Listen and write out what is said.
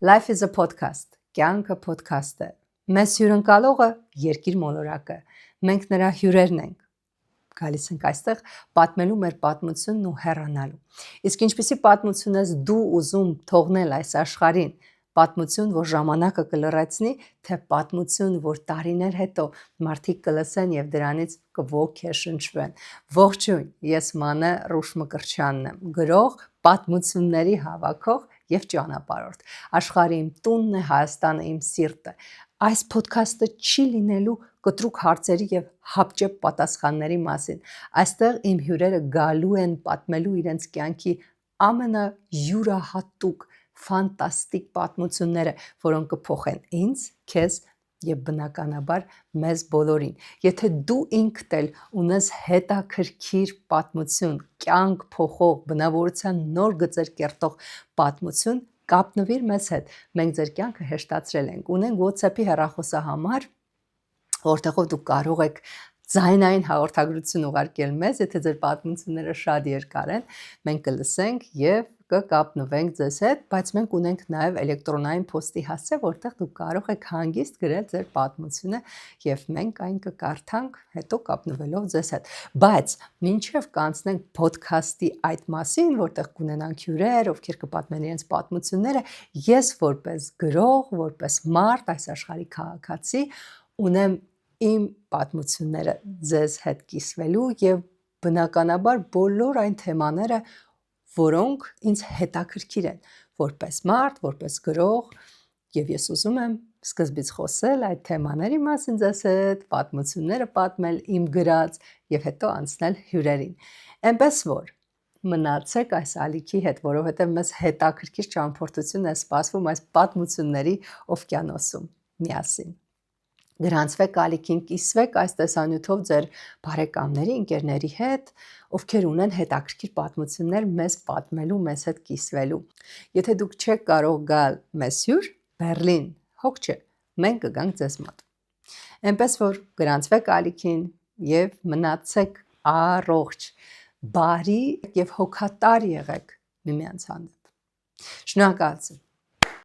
Life is a podcast, կյանքը podcast է։ Մեզ հյուրընկալողը երկիր մոլորակը, մենք նրա հյուրերն ենք։ Գալիս ենք այստեղ պատմելու մեր պատմությունն ու հեռանալու։ Իսկ ինչպիսի պատմություն ես դու ուզում թողնել այս աշխարհին, պատմություն, որ ժամանակը կլրացնի, թե պատմություն, որ տարիներ հետո մարդիկ կլսեն եւ դրանից կոգեշնչվեն։ Ողջույն, ես Մանե Ռուշմկրչյանն եմ, գրող, պատմությունների հավաքող եւ ճանապարհորդ։ Աշխարհի իմ տունն է, Հայաստանը իմ սիրտը։ Այս ոդքասթը չի լինելու կտրուկ հարցերի եւ հապճեպ պատասխանների մասին։ Այստեղ իմ հյուրերը գալու են պատմելու իրենց կյանքի ամենայուրահատուկ ֆանտաստիկ պատմությունները, որոնք կփոխեն ինձ, քեզ եւ բնականաբար մեզ բոլորին։ Եթե դու ինքդ էլ ունես հետաքրքիր պատմություն, կյանք փոխող, բնավորության նոր գծեր կերտող պատմություն, կապնվիր մեզ հետ։ Մենք ձեր կյանքը հեշտացրել ենք։ Ունենք WhatsApp-ի հեռախոսահամար, որտեղով դուք կարող եք ձայնային հաղորդագրություն ուղարկել մեզ, եթե ձեր պատմությունները շատ երկար են, մենք կլսենք եւ կկապնվենք ձեզ հետ, բայց մենք ունենք նաև էլեկտրոնային փոստի հասցե, որտեղ դուք կարող եք հանգիստ գրել ձեր պատմությունը եւ մենք այն կկարդանք, հետո կապնվելով ձեզ հետ։ Բայց մինչև կանցնենք ոդքասթի այդ մասին, որտեղ կունենանք հյուրեր, ովքեր կպատմեն իրենց պատմությունները, ես որպես գրող, որպես մարդ, այս աշխարհի քաղաքացի, ունեմ իմ պատմությունները ձեզ հետ կիսվելու եւ բնականաբար բոլոր այն թեմաները, որոնք ինձ հետաքրքիր են, որպես մարդ, որպես գրող, եւ ես ուզում եմ սկզբից խոսել այդ թեմաների մասին ձեզ հետ, պատմությունները պատմել իմ գրած եւ հետո անցնել հյուրերին։ Էնպես որ մնացեք այս ալիքի հետ, որովհետեւ մեզ հետաքրքիր ճամփորդություն է սպասվում այս պատմությունների օվկիանոսում միասին։ Գրանցվեք ալիքին, կիսվեք այս տեսանյութով ձեր բարեկամների, ընկերների հետ, ովքեր ունեն հետաքրքիր պատմություններ մեզ պատմելու, մեզ հետ կիսվելու։ Եթե դուք չեք կարող գալ մեզ հյուր, Բեռլին, հոգ չէ, մենք կգանք ձեզ մոտ։ Էնպես որ գրանցվեք ալիքին եւ մնացեք առողջ, բարի եւ հոգատար եղեք միմյանց հանդեպ։ Շնորհակալություն։